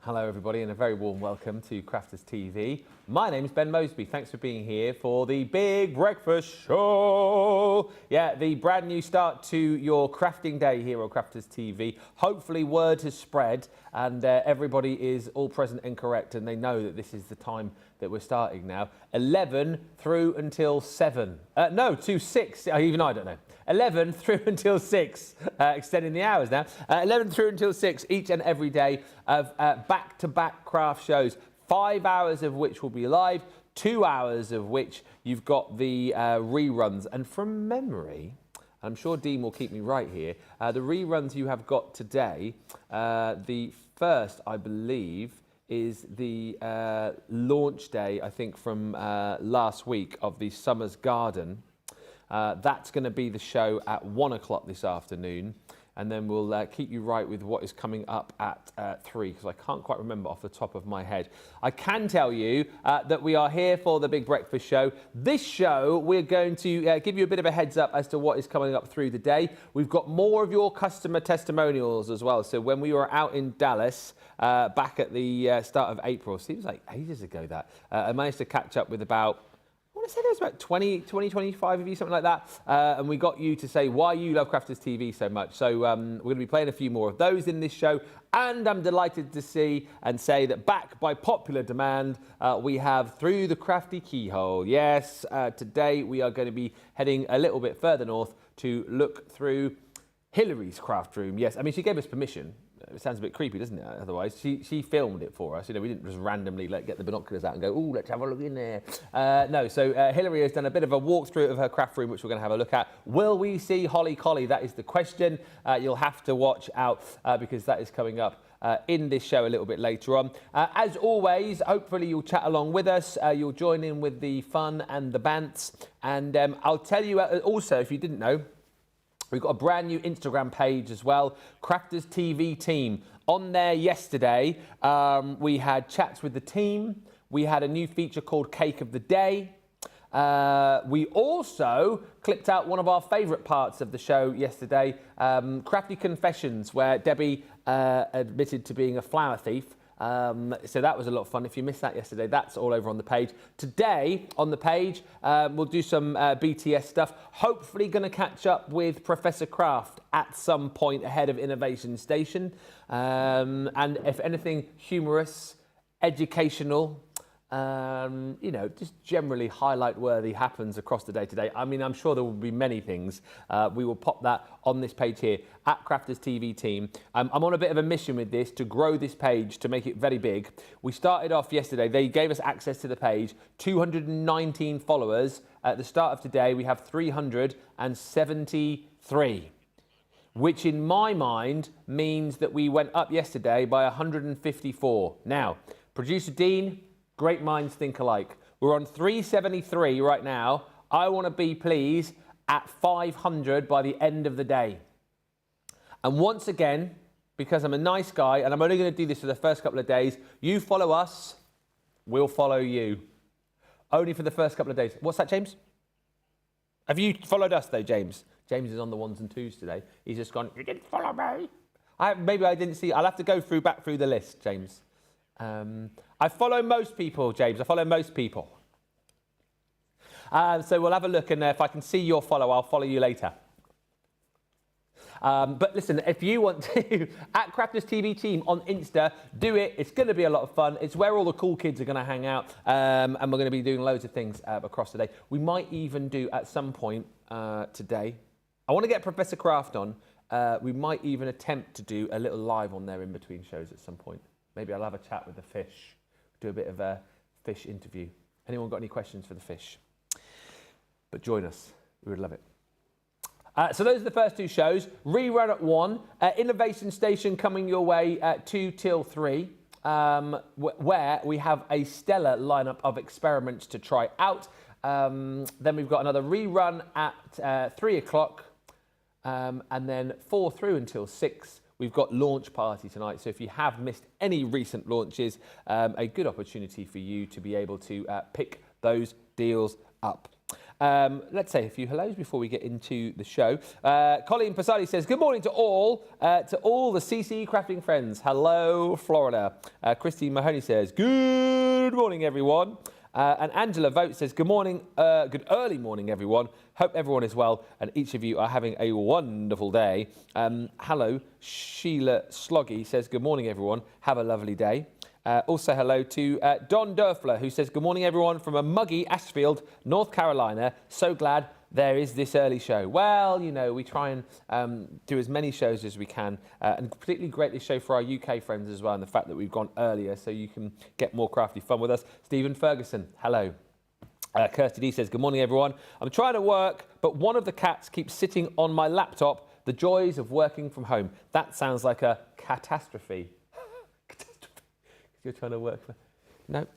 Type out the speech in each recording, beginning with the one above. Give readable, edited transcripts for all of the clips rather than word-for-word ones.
Hello everybody and a very warm welcome to Crafters TV. My name is Ben Moseby. Thanks for being here for the Big Breakfast Show. Yeah, the brand new start to your crafting day here on Crafters TV. Hopefully word has spread and everybody is all present and correct and they know that this is the time that we're starting now. 11 through until 7. No, to 6. Even I don't know. 11 through until 6, extending the hours now. 11 through until 6 each and every day of back-to-back craft shows. 5 hours of which will be live, 2 hours of which you've got the reruns. And from memory, I'm sure Dean will keep me right here, the reruns you have got today, the first, I believe, is the launch day, I think, from last week of the Summer's Garden. That's going to be the show at 1 o'clock this afternoon, and then we'll keep you right with what is coming up at 3, because I can't quite remember off the top of my head. I can tell you that we are here for the Big Breakfast Show. This show, we're going to give you a bit of a heads up as to what is coming up through the day. We've got more of your customer testimonials as well. So when we were out in Dallas back at the start of April, seems like ages ago that, I managed to catch up with about, I want to say there was about 25 of you, something like that. And we got you to say why you love Crafters TV so much. So we're going to be playing a few more of those in this show. And I'm delighted to see and say that back by popular demand, we have Through the Crafty Keyhole. Yes, today we are going to be heading a little bit further north to look through Hillary's craft room. Yes, I mean, she gave us permission. It sounds a bit creepy, doesn't it? Otherwise, she filmed it for us. You know, we didn't just randomly get the binoculars out and go, "Oh, let's have a look in there." No, so Hillary has done a bit of a walkthrough of her craft room, which we're going to have a look at. Will we see Holly Collie? That is the question. You'll have to watch out because that is coming up in this show a little bit later on. As always, hopefully you'll chat along with us. You'll join in with the fun and the bants. And I'll tell you also, if you didn't know, we've got a brand new Instagram page as well, Crafters TV Team. On there yesterday, we had chats with the team. We had a new feature called Cake of the Day. We also clipped out one of our favourite parts of the show yesterday, Crafty Confessions, where Debbie admitted to being a flower thief. So that was a lot of fun. If you missed that yesterday, that's all over on the page. Today on the page, we'll do some BTS stuff. Hopefully going to catch up with Professor Craft at some point ahead of Innovation Station. And if anything humorous, educational, you know, just generally highlight worthy happens across the day today. I mean, I'm sure there will be many things. We will pop that on this page here at Crafters TV Team. I'm on a bit of a mission with this to grow this page, to make it very big. We started off yesterday. They gave us access to the page, 219 followers. At the start of today, we have 373, which in my mind means that we went up yesterday by 154. Now, producer Dean, great minds think alike. We're on 373 right now. I want to be, please, at 500 by the end of the day. And once again, because I'm a nice guy and I'm only going to do this for the first couple of days, you follow us, we'll follow you. Only for the first couple of days. What's that, James? Have you followed us, though, James? James is on the 1s and 2s today. He's just gone, "You didn't follow me." Maybe I didn't see. I'll have to go back through the list, James. I follow most people, James. I follow most people. So we'll have a look, and if I can see your follow, I'll follow you later. But listen, if you want to, at Crafters TV Team on Insta, do it. It's going to be a lot of fun. It's where all the cool kids are going to hang out, and we're going to be doing loads of things across the day. We might even do, at some point today, I want to get Professor Craft on. We might even attempt to do a little live on there in between shows at some point. Maybe I'll have a chat with the fish, do a bit of a fish interview. Anyone got any questions for the fish? But join us. We would love it. So those are the first two shows. Rerun at 1. Innovation Station coming your way at 2 till 3, where we have a stellar lineup of experiments to try out. Then we've got another rerun at 3 o'clock. And then 4 through until 6. We've got launch party tonight. So if you have missed any recent launches, a good opportunity for you to be able to pick those deals up. Let's say a few hellos before we get into the show. Colleen Pasali says, good morning to all the CCE crafting friends. Hello, Florida. Christine Mahoney says, good morning, everyone. And Angela Vogt says, good morning, good early morning, everyone. Hope everyone is well and each of you are having a wonderful day. Hello, Sheila Sloggy says, good morning, everyone. Have a lovely day. Also hello to Don Durfler, who says, good morning, everyone, from a muggy Ashfield, North Carolina. So glad there is this early show. Well, you know, we try and do as many shows as we can, and particularly great this show for our UK friends as well, and the fact that we've gone earlier so you can get more crafty fun with us. Stephen Ferguson, hello. Kirsty D says, good morning, everyone. I'm trying to work, but one of the cats keeps sitting on my laptop. The joys of working from home. That sounds like a catastrophe. You're trying to work for... No.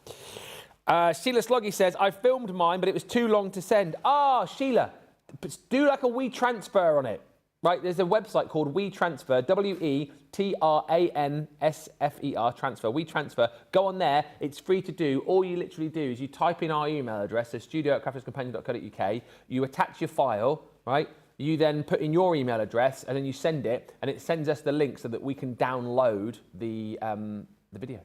Sheila Sloggy says, I filmed mine, but it was too long to send. Ah, Sheila, do like a WeTransfer on it. Right, there's a website called WeTransfer, WeTransfer, transfer, WeTransfer. Go on there, it's free to do. All you literally do is you type in our email address, so studio@crafterscompanion.co.uk, you attach your file, right? You then put in your email address, and then you send it, and it sends us the link so that we can download the video.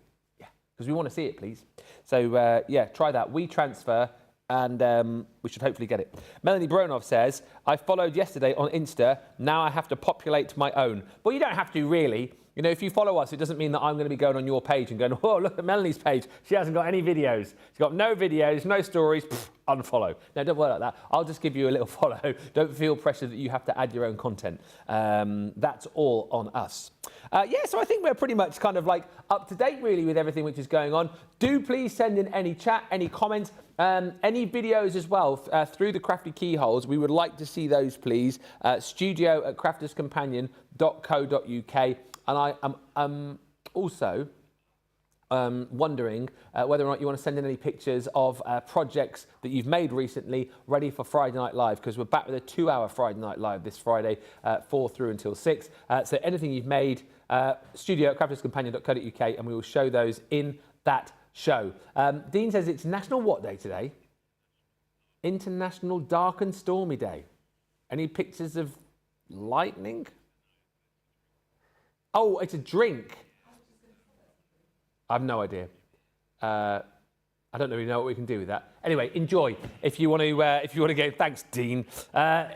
Because we want to see it, please. So, yeah, try that. WeTransfer, and we should hopefully get it. Melanie Bronov says, I followed yesterday on Insta. Now I have to populate my own. Well, you don't have to, really. You know, if you follow us, it doesn't mean that I'm going to be going on your page and going, oh, look at Melanie's page. She hasn't got any videos. She's got no videos, no stories. Pfft, unfollow. No, don't worry like that. I'll just give you a little follow. Don't feel pressure that you have to add your own content. That's all on us. Yeah, so I think we're pretty much kind of like up to date, really, with everything which is going on. Do please send in any chat, any comments, any videos as well through the Crafty Keyholes. We would like to see those, please. studio@crafterscompanion.co.uk. And I am also wondering whether or not you want to send in any pictures of projects that you've made recently ready for Friday Night Live, because we're back with a 2-hour Friday Night Live this Friday, 4 through until 6. So anything you've made, studio@crafterscompanion.co.uk, and we will show those in that show. Dean says it's National what day today? International Dark and Stormy Day. Any pictures of lightning? Oh, it's a drink. I have no idea. I don't really know what we can do with that. Anyway, enjoy if you want to go. Thanks, Dean.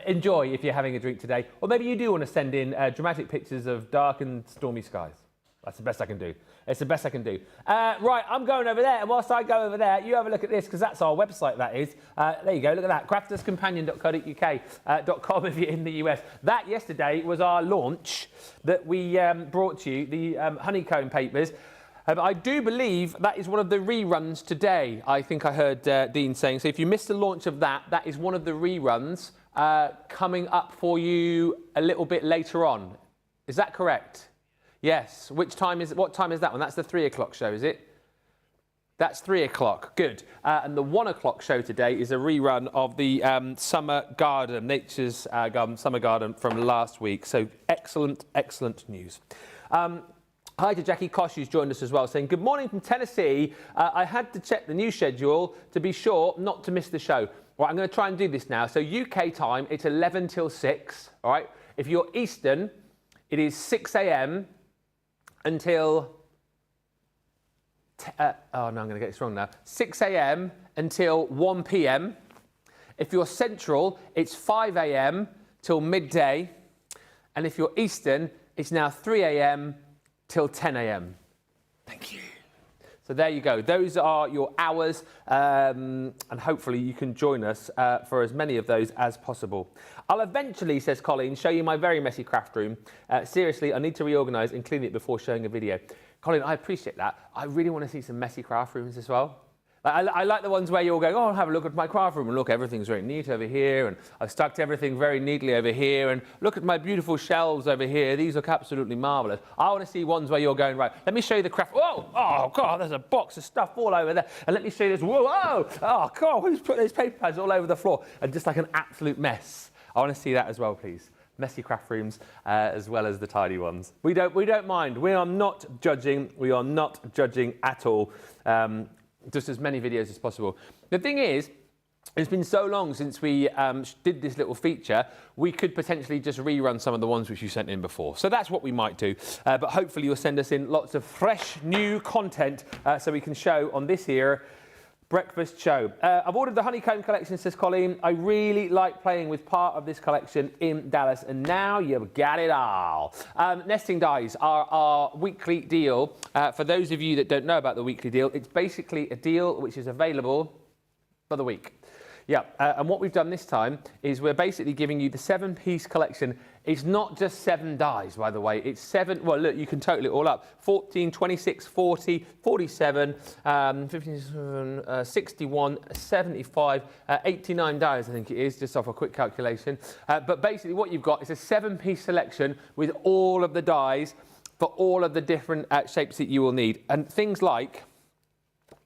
Enjoy if you're having a drink today, or maybe you do want to send in dramatic pictures of dark and stormy skies. That's the best I can do. It's the best I can do. Right, I'm going over there, and whilst I go over there, you have a look at this, because that's our website, that is. There you go, look at that, crafterscompanion.co.uk.com if you're in the US. That yesterday was our launch that we brought to you, the honeycomb papers. I do believe that is one of the reruns today, I think I heard Dean saying. So if you missed the launch of that, that is one of the reruns coming up for you a little bit later on. Is that correct? Yes. What time is that one? That's the 3 o'clock show, is it? That's 3 o'clock. Good. And the 1 o'clock show today is a rerun of the Summer Garden, Nature's Garden, Summer Garden from last week. So excellent, excellent news. Hi to Jackie Kosh, who's joined us as well, saying, good morning from Tennessee. I had to check the new schedule to be sure not to miss the show. Right, I'm going to try and do this now. So UK time, it's 11 till 6. All right. If you're Eastern, it is 6 a.m. until oh no, I'm going to get this wrong now. 6 a.m. until 1 p.m. If you're Central, it's 5 a.m. till midday. And if you're Eastern, it's now 3 a.m. till 10 a.m. Thank you. So there you go. Those are your hours, and hopefully you can join us for as many of those as possible. I'll eventually, says Colleen, show you my very messy craft room. Seriously, I need to reorganise and clean it before showing a video. Colleen, I appreciate that. I really want to see some messy craft rooms as well. I like the ones where you're going, oh, have a look at my craft room, and look, everything's very neat over here, and I've stuck everything very neatly over here, and look at my beautiful shelves over here. These look absolutely marvellous. I want to see ones where you're going, right, let me show you the craft. Whoa, oh, God, there's a box of stuff all over there. And let me show you this. Whoa, oh, God, who's put those paper pads all over the floor? And just like an absolute mess. I want to see that as well, please. Messy craft rooms as well as the tidy ones. We don't mind. We are not judging. We are not judging at all. Just as many videos as possible. The thing is, it's been so long since we did this little feature, we could potentially just rerun some of the ones which you sent in before. So that's what we might do. But hopefully you'll send us in lots of fresh, new content so we can show on this here breakfast show. I've ordered the honeycomb collection, says Colleen. I really like playing with part of this collection in Dallas, and now you've got it all. Nesting dies are our weekly deal. For those of you that don't know about the weekly deal, it's basically a deal which is available for the week. Yeah, and what we've done this time is we're basically giving you the 7-piece collection. It's not just 7 dies, by the way. It's 7, well, look, you can total it all up. 14, 26, 40, 47, 57, 61, 75, 89 dies, I think it is, just off a quick calculation. But basically what you've got is a 7-piece selection with all of the dies for all of the different shapes that you will need. And things like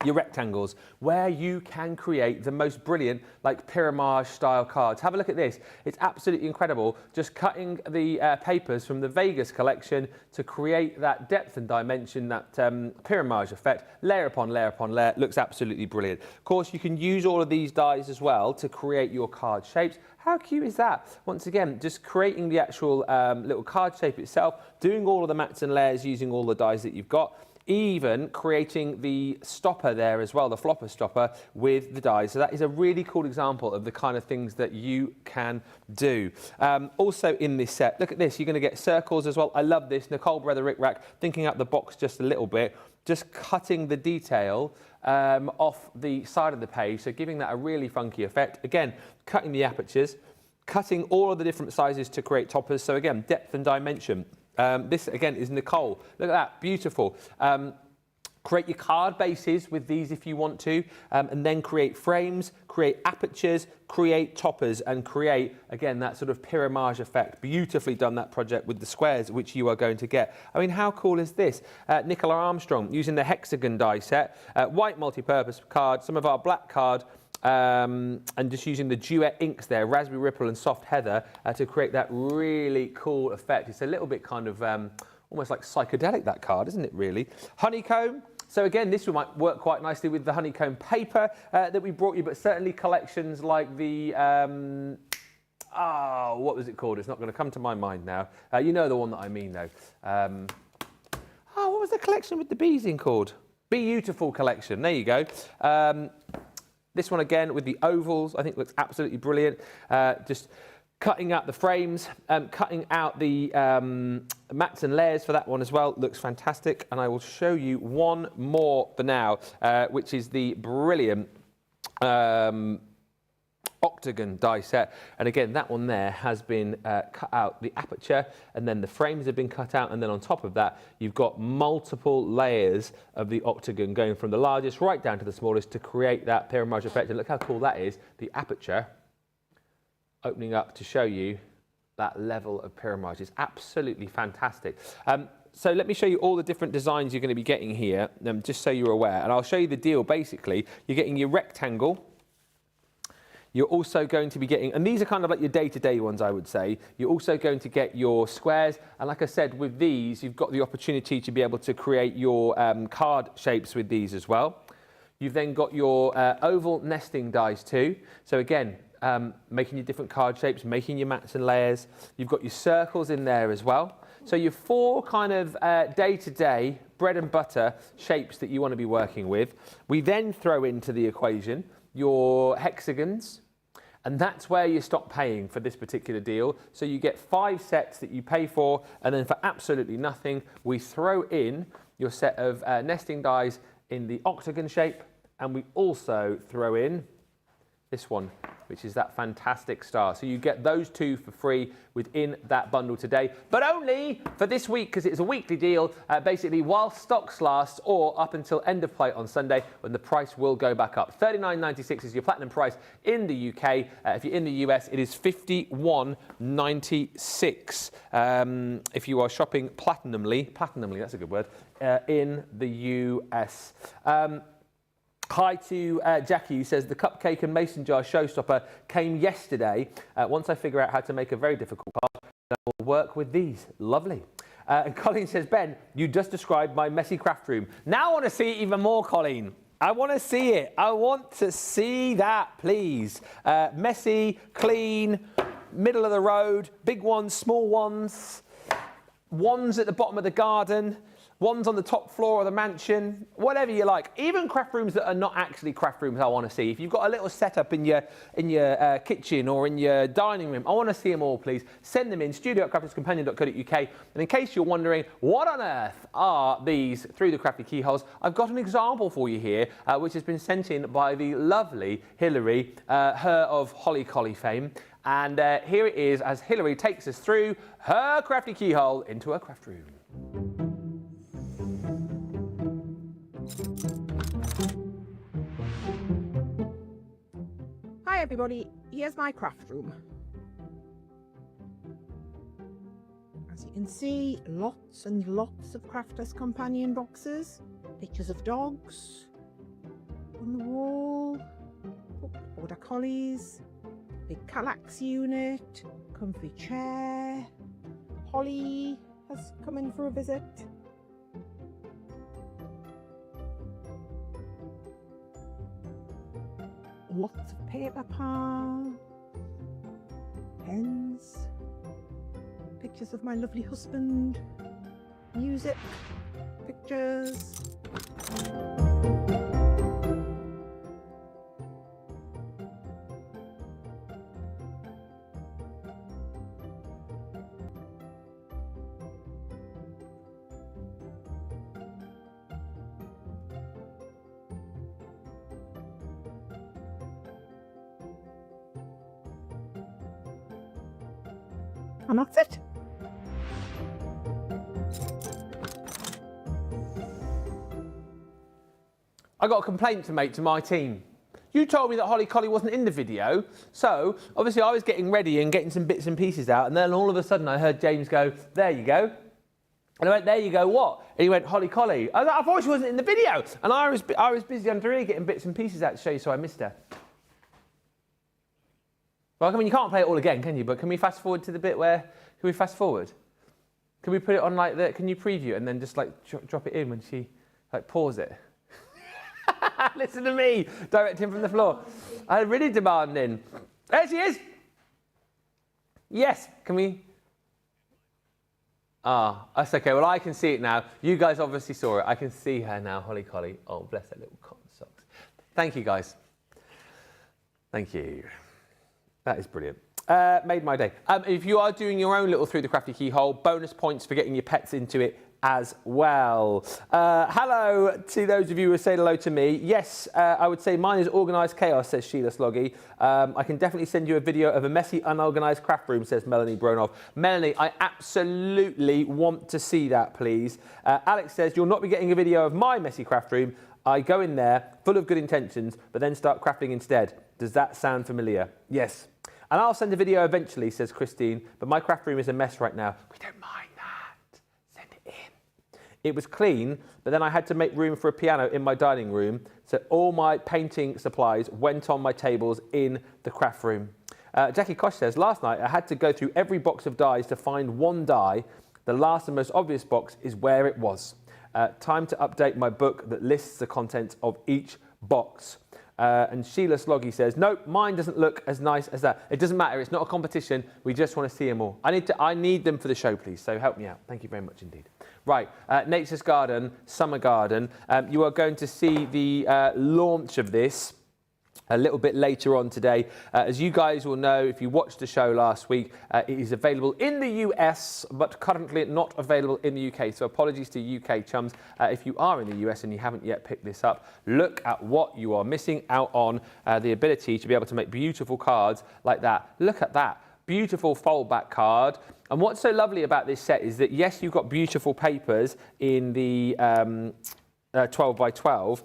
your rectangles, where you can create the most brilliant, like pyramide style cards. Have a look at this. It's absolutely incredible. Just cutting the papers from the Vegas collection to create that depth and dimension, that pyramide effect, layer upon layer upon layer. Looks absolutely brilliant. Of course, you can use all of these dies as well to create your card shapes. How cute is that? Once again, just creating the actual little card shape itself, doing all of the mats and layers using all the dies that you've got, even creating the stopper there as well, the flopper stopper with the dies. So that is a really cool example of the kind of things that you can do. Also in this set, look at this, you're going to get circles as well. I love this. Nicole Brother Rick Rack, thinking out the box just a little bit, just cutting the detail off the side of the page, so giving that a really funky effect. Again, cutting the apertures, cutting all of the different sizes to create toppers. So again, depth and dimension. This again is Nicole. Look at that, beautiful. Create your card bases with these if you want to, and then create frames, create apertures, create toppers, and create, again, that sort of pyramide effect. Beautifully done, that project with the squares, which you are going to get. I mean, how cool is this? Nicola Armstrong, using the hexagon die set, white multi-purpose card, some of our black card, and just using the duet inks there, Raspberry Ripple and Soft Heather, to create that really cool effect. It's a little bit kind of almost like psychedelic, that card, isn't it, really? Honeycomb. So again, this might work quite nicely with the honeycomb paper that we brought you, but certainly collections like the, what was it called? It's not going to come to my mind now. You know the one that I mean, though. What was the collection with the bees in called? Beautiful collection. There you go. This one again with the ovals, I think looks absolutely brilliant. Just cutting out the frames, cutting out the mats and layers for that one as well. Looks fantastic. And I will show you one more for now, which is the brilliant octagon die set. And again, that one there has been cut out the aperture, and then the frames have been cut out, and then on top of that you've got multiple layers of the octagon going from the largest right down to the smallest to create that pyramide effect. And look how cool that is, the aperture opening up to show you that level of pyramide. Is absolutely fantastic. So let me show you all the different designs you're going to be getting here, just so you're aware, and I'll show you the deal. Basically, you're getting your rectangle. You're also going to be getting, and these are kind of like your day-to-day ones, I would say. You're also going to get your squares. And like I said, with these, you've got the opportunity to be able to create your card shapes with these as well. You've then got your oval nesting dies too. So again, making your different card shapes, making your mats and layers. You've got your circles in there as well. So your 4 kind of day-to-day bread and butter shapes that you want to be working with. We then throw into the equation your hexagons, and that's where you stop paying for this particular deal. So you get 5 sets that you pay for, and then for absolutely nothing, we throw in your set of nesting dies in the octagon shape, and we also throw in this one, which is that fantastic star. So you get those 2 for free within that bundle today, but only for this week, because it's a weekly deal, basically while stocks last, or up until end of play on Sunday, when the price will go back up. $39.96 is your platinum price in the UK. If you're in the US, it is $51.96. If you are shopping platinumly, that's a good word, in the US. Hi to Jackie, who says the cupcake and mason jar showstopper came yesterday. Once I figure out how to make a very difficult card, I will work with these. Lovely. And Colleen says, Ben, you just described my messy craft room. Now I want to see it even more, Colleen. I want to see it. I want to see that, please. Messy, clean, middle of the road, big ones, small ones, ones at the bottom of the garden, ones on the top floor of the mansion, whatever you like. Even craft rooms that are not actually craft rooms, I want to see. If you've got a little setup in your kitchen or in your dining room, I want to see them all, please. Send them in, studio@crafterscompanion.co.uk. And in case you're wondering, what on earth are these through the crafty keyholes, I've got an example for you here, which has been sent in by the lovely Hilary, her of Holly Collie fame. And here it is as Hilary takes us through her crafty keyhole into her craft room. Hi everybody, here's my craft room. As you can see, lots and lots of Crafters Companion boxes, pictures of dogs on the wall, border collies, big Kallax unit, comfy chair, Holly has come in for a visit. Lots of paper parts, pens, pictures of my lovely husband, music, pictures. And that's it. I got a complaint to make to my team. You told me that Holly Collie wasn't in the video, so obviously I was getting ready and getting some bits and pieces out, and then all of a sudden I heard James go, "There you go." And I went, "There you go, what?" And he went, "Holly Collie." I was like, "I thought she wasn't in the video." And I was busy under here getting bits and pieces out to show you, so I missed her. Well, I mean, you can't play it all again, can you? But can we fast forward to the bit where, can we fast forward? Can we put it on like that? Can you preview it and then just like drop it in when she, like, pause it? Listen to me, directing from the floor. I'm really demanding. There she is. Yes, can we? Ah, that's okay. Well, I can see it now. You guys obviously saw it. I can see her now, Holly Collie. Oh, bless her little cotton socks. Thank you, guys. Thank you. That is brilliant. Made my day. If you are doing your own little Through the Crafty Keyhole, bonus points for getting your pets into it as well. Hello to those of you who say hello to me. Yes, I would say mine is organised chaos, says Sheila Sloggy. I can definitely send you a video of a messy, unorganised craft room, says Melanie Bronoff. Melanie, I absolutely want to see that, please. Alex says, you'll not be getting a video of my messy craft room. I go in there full of good intentions, but then start crafting instead. Does that sound familiar? Yes. And I'll send a video eventually, says Christine, but my craft room is a mess right now. We don't mind that. Send it in. It was clean, but then I had to make room for a piano in my dining room, so all my painting supplies went on my tables in the craft room. Jackie Kosh says, last night I had to go through every box of dies to find one die. The last and most obvious box is where it was. Time to update my book that lists the contents of each box. And Sheila Sloggy says, nope, mine doesn't look as nice as that. It doesn't matter. It's not a competition. We just want to see them all. I need them for the show, please. So help me out. Thank you very much indeed. Right, Nature's Garden, Summer Garden. You are going to see the launch of this a little bit later on today. As you guys will know, if you watched the show last week, it is available in the US, but currently not available in the UK. So apologies to UK chums. If you are in the US and you haven't yet picked this up, look at what you are missing out on, the ability to be able to make beautiful cards like that. Look at that. Beautiful fold-back card. And what's so lovely about this set is that, yes, you've got beautiful papers in the 12 by 12.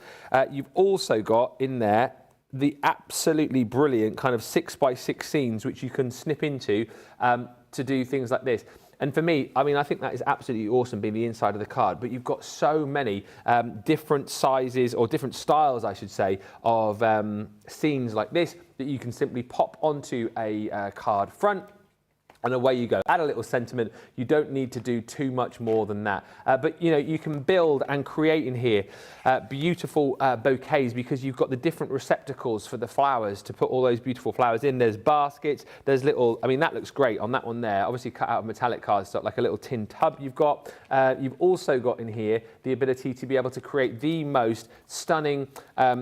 You've also got in there the absolutely brilliant kind of 6 by 6 scenes, which you can snip into to do things like this. And for me, I mean, I think that is absolutely awesome being the inside of the card, but you've got so many different sizes, or different styles, I should say, of scenes like this that you can simply pop onto a card front. And away you go. Add a little sentiment. You don't need to do too much more than that. But you know, you can build and create in here beautiful bouquets, because you've got the different receptacles for the flowers to put all those beautiful flowers in. There's baskets. There's little. I mean, that looks great on that one there. Obviously cut out of metallic cardstock, like a little tin tub. You've got. You've also got in here the ability to be able to create the most stunning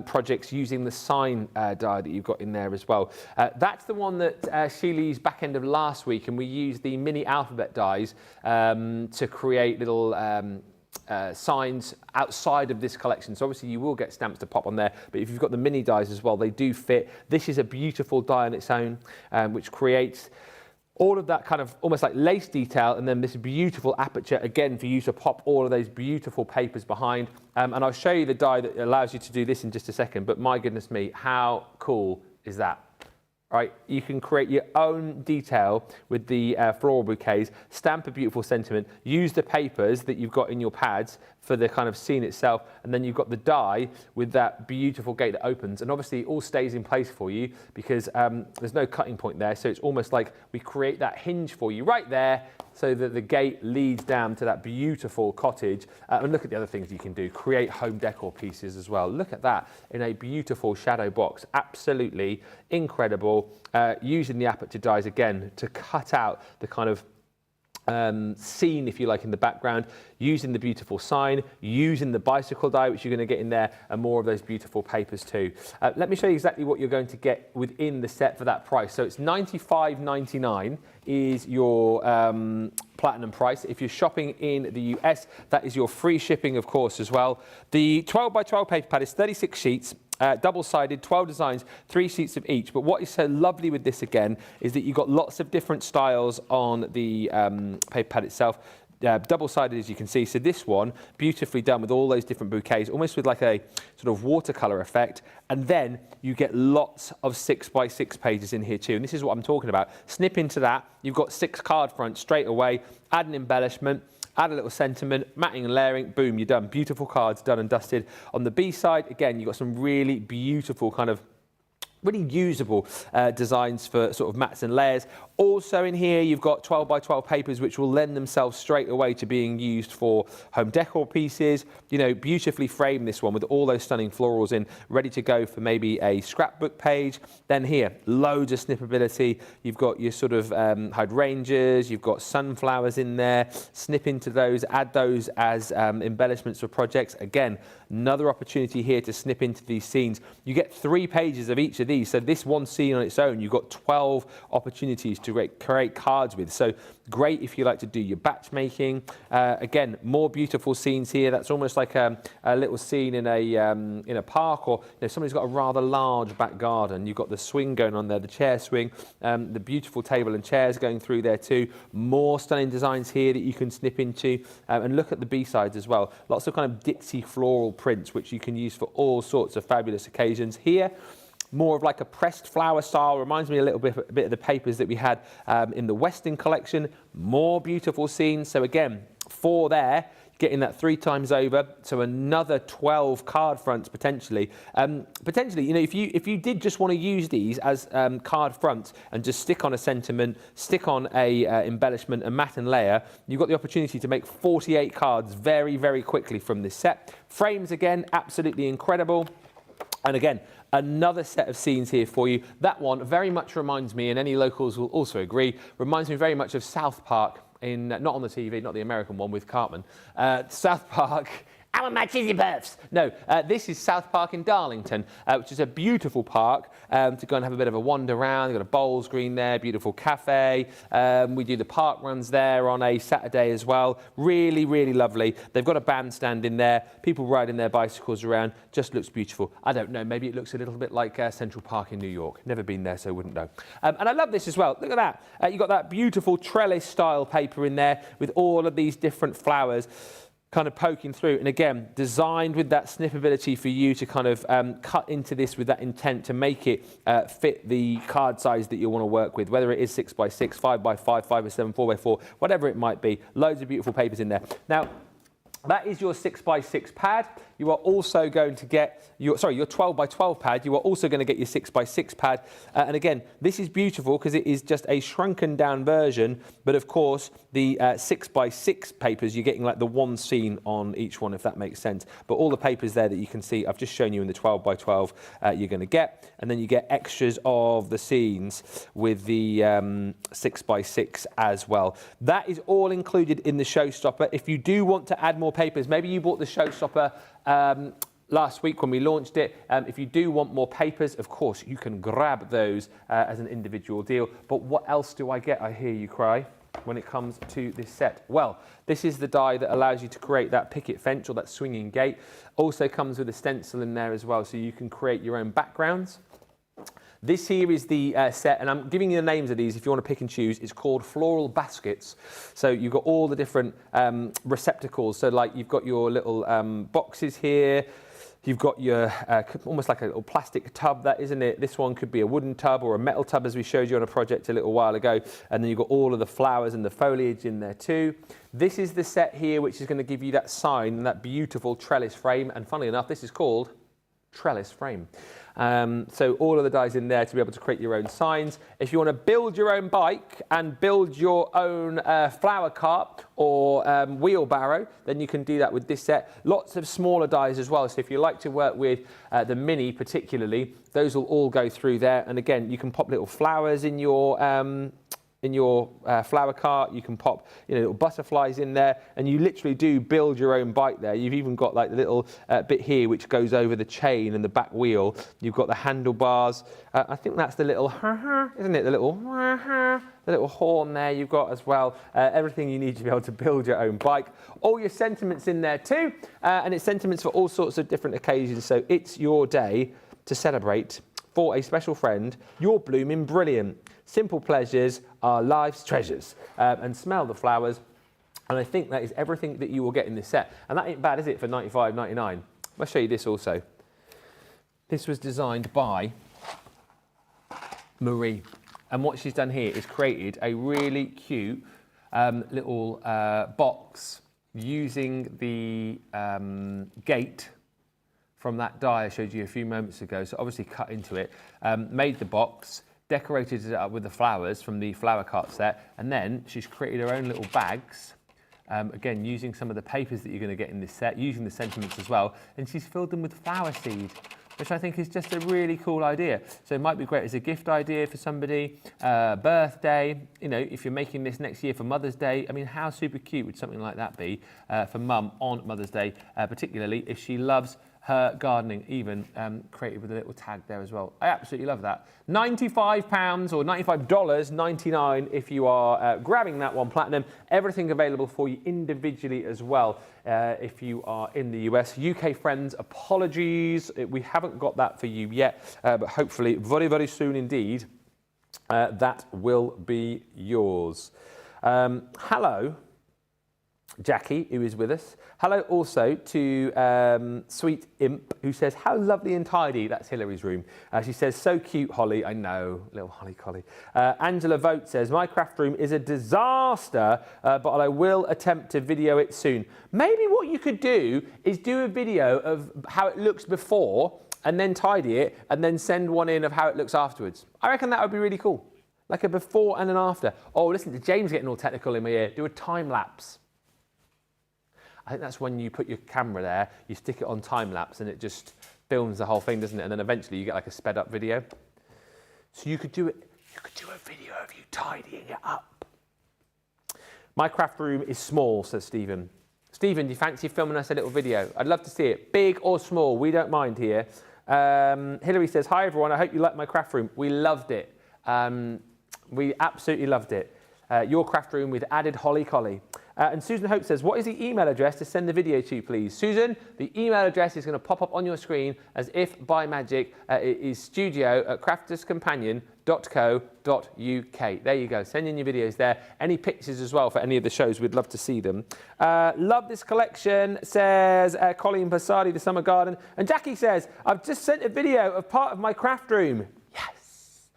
projects using the sign die that you've got in there as well. That's the one that Sheila used back end of last week. And we use the mini alphabet dies to create little signs outside of this collection. So obviously you will get stamps to pop on there, but if you've got the mini dies as well, they do fit. This is a beautiful die on its own, which creates all of that kind of almost like lace detail, and then this beautiful aperture again for you to pop all of those beautiful papers behind. And I'll show you the die that allows you to do this in just a second, but my goodness me, how cool is that? Right, you can create your own detail with the floral bouquets, stamp a beautiful sentiment, use the papers that you've got in your pads for the kind of scene itself, and then you've got the die with that beautiful gate that opens, and obviously it all stays in place for you because there's no cutting point there, so it's almost like we create that hinge for you right there so that the gate leads down to that beautiful cottage. And look at the other things you can do. Create home decor pieces as well. Look at that in a beautiful shadow box. Absolutely incredible. Using the aperture dies again to cut out the kind of scene, if you like, in the background, using the beautiful sign, using the bicycle die, which you're going to get in there, and more of those beautiful papers too. Let me show you exactly what you're going to get within the set for that price. So it's $95.99 is your platinum price. If you're shopping in the US, that is your free shipping, of course, as well. The 12 by 12 paper pad is 36 sheets. Double-sided, 12 designs, 3 sheets of each. But what is so lovely with this again is that you've got lots of different styles on the paper pad itself. Double-sided, as you can see. So this one, beautifully done with all those different bouquets, almost with like a sort of watercolor effect. And then you get lots of 6 by 6 pages in here too. And this is what I'm talking about. Snip into that. You've got 6 card fronts straight away. Add an embellishment. Add a little sentiment, matting and layering, boom, you're done. Beautiful cards, done and dusted. On the B side, again, you've got some really beautiful kind of really usable designs for sort of mats and layers. Also in here, you've got 12 by 12 papers, which will lend themselves straight away to being used for home decor pieces. You know, beautifully framed, this one, with all those stunning florals in, ready to go for maybe a scrapbook page. Then here, loads of snippability. You've got your sort of hydrangeas, you've got sunflowers in there. Snip into those, add those as embellishments for projects. Again, another opportunity here to snip into these scenes. You get 3 pages of each of these. So this one scene on its own, you've got 12 opportunities to create cards with. So great if you like to do your batch making. Again, more beautiful scenes here. That's almost like a little scene in a park, or you know, somebody's got a rather large back garden. You've got the swing going on there, the chair swing, the beautiful table and chairs going through there too. More stunning designs here that you can snip into. And look at the B-sides as well. Lots of kind of ditzy floral prints, which you can use for all sorts of fabulous occasions. Here, more of like a pressed flower style. Reminds me a little bit of the papers that we had in the Weston collection. More beautiful scenes. So again, 4 there, getting that 3 times over. So another 12 card fronts potentially. Potentially, you know, if you did just want to use these as card fronts and just stick on a sentiment, stick on a embellishment, a mat and layer, you've got the opportunity to make 48 cards very, very quickly from this set. Frames again, absolutely incredible. And again, another set of scenes here for you. That one very much reminds me, and any locals will also agree, reminds me very much of South Park, in not on the TV, not the American one with Cartman. South Park. I want my cheesy puffs. No, this is South Park in Darlington, which is a beautiful park to go and have a bit of a wander around. You've got a bowls green there, beautiful cafe. We do the park runs there on a Saturday as well. Really, really lovely. They've got a bandstand in there. People riding their bicycles around. Just looks beautiful. I don't know, maybe it looks a little bit like Central Park in New York. Never been there, so wouldn't know. And I love this as well. Look at that. You've got that beautiful trellis style paper in there with all of these different flowers kind of poking through, and again designed with that snippability for you to kind of cut into this with that intent to make it fit the card size that you want to work with, whether it is 6x6, 5x5, 5x7, 4x4, whatever it might be. Loads of beautiful papers in there. Now that is your 6x6 pad. You are also going to get your 12x12 pad. You are also going to get your 6x6 pad. And again, this is beautiful because it is just a shrunken down version. But of course, the 6x6 papers, you're getting like the one scene on each one, if that makes sense. But all the papers there that you can see, I've just shown you in the 12x12, you're going to get. And then you get extras of the scenes with the 6x6 as well. That is all included in the showstopper. If you do want to add more papers, maybe you bought the showstopper last week when we launched it. If you do want more papers, of course, you can grab those as an individual deal. But what else do I get, I hear you cry, when it comes to this set? Well, this is the die that allows you to create that picket fence or that swinging gate. Also comes with a stencil in there as well, so you can create your own backgrounds. This here is the set, and I'm giving you the names of these if you want to pick and choose. It's called Floral Baskets. So you've got all the different receptacles. So like you've got your little boxes here. You've got your almost like a little plastic tub, that isn't it? This one could be a wooden tub or a metal tub, as we showed you on a project a little while ago. And then you've got all of the flowers and the foliage in there too. This is the set here, which is going to give you that sign and that beautiful trellis frame. And funnily enough, this is called Trellis Frame. So all of the dies in there to be able to create your own signs. If you want to build your own bike and build your own flower cart or wheelbarrow, then you can do that with this set. Lots of smaller dies as well. So if you like to work with the mini particularly, those will all go through there. And again, you can pop little flowers in your flower cart. You can pop little butterflies in there, and you literally do build your own bike there. You've even got like the little bit here which goes over the chain and the back wheel. You've got the handlebars. I think that's the little isn't it? The little horn there you've got as well. Everything you need to be able to build your own bike. All your sentiments in there too, and it's sentiments for all sorts of different occasions. So it's your day to celebrate for a special friend. You're blooming brilliant. Simple pleasures are life's treasures. And smell the flowers. And I think that is everything that you will get in this set. And that ain't bad, is it, for $95.99? I'll show you this also. This was designed by Marie. And what she's done here is created a really cute little box using the gate from that die I showed you a few moments ago. So obviously cut into it, made the box, decorated it up with the flowers from the flower cart set, and then she's created her own little bags, again using some of the papers that you're going to get in this set, using the sentiments as well, and she's filled them with flower seed, which I think is just a really cool idea. So it might be great as a gift idea for somebody, birthday, if you're making this next year for Mother's Day. I mean, how super cute would something like that be for Mum on Mother's Day, particularly if she loves her gardening, even created with a little tag there as well. I absolutely love that. £95 or $95.99 if you are grabbing that one platinum. Everything available for you individually as well if you are in the US. UK friends, apologies. We haven't got that for you yet, but hopefully very, very soon indeed, that will be yours. Hello, Jackie, who is with us. Hello also to Sweet Imp, who says, how lovely and tidy. That's Hillary's room. She says, so cute, Holly. I know, little Holly Collie. Angela Vote says, my craft room is a disaster, but I will attempt to video it soon. Maybe what you could do is do a video of how it looks before and then tidy it and then send one in of how it looks afterwards. I reckon that would be really cool. Like a before and an after. Oh, listen to James getting all technical in my ear. Do a time lapse. I think that's when you put your camera there, you stick it on time lapse and it just films the whole thing, doesn't it? And then eventually you get like a sped up video. So you could do it. You could do a video of you tidying it up. My craft room is small, says Stephen. Stephen, do you fancy filming us a little video? I'd love to see it. Big or small, we don't mind here. Hilary says, hi everyone, I hope you like my craft room. We loved it. We absolutely loved it. Your craft room with added holly colly. And Susan Hope says, what is the email address to send the video to, please? Susan, the email address is going to pop up on your screen as if by magic. It is studio@crafterscompanion.co.uk. There you go. Send in your videos there. Any pictures as well for any of the shows. We'd love to see them. Love this collection, says Colleen Passardi, the Summer Garden. And Jackie says, I've just sent a video of part of my craft room. Yes.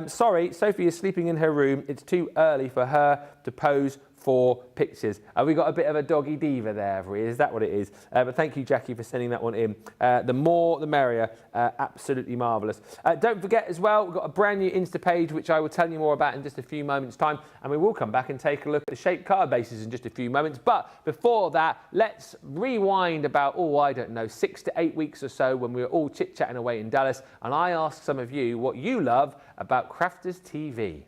Sorry, Sophie is sleeping in her room. It's too early for her to pose for pictures. We got a bit of a doggy diva there, have we? Is that what it is? But thank you, Jackie, for sending that one in. The more, the merrier. Absolutely marvellous. Don't forget as well, we've got a brand new Insta page, which I will tell you more about in just a few moments' time. And we will come back and take a look at the shaped card bases in just a few moments. But before that, let's rewind about, I don't know, 6 to 8 weeks or so when we were all chit-chatting away in Dallas. And I asked some of you what you love about Crafters TV.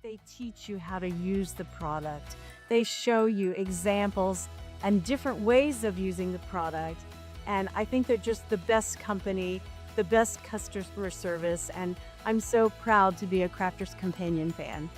They teach you how to use the product. They show you examples and different ways of using the product. And I think they're just the best company, the best customer service. And I'm so proud to be a Crafters Companion fan.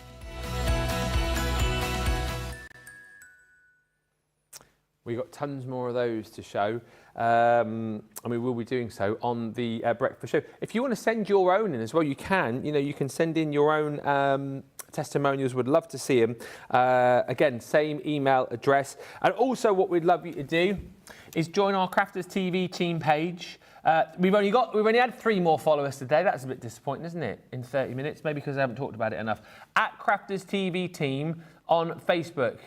We've got tons more of those to show, and we will be doing so on the breakfast show. If you want to send your own in as well, you can. You can send in your own testimonials. Would love to see them. Again, same email address. And also, what we'd love you to do is join our Crafters TV team page. We've only had 3 more followers today. That's a bit disappointing, isn't it? In 30 minutes, maybe because I haven't talked about it enough. At Crafters TV team on Facebook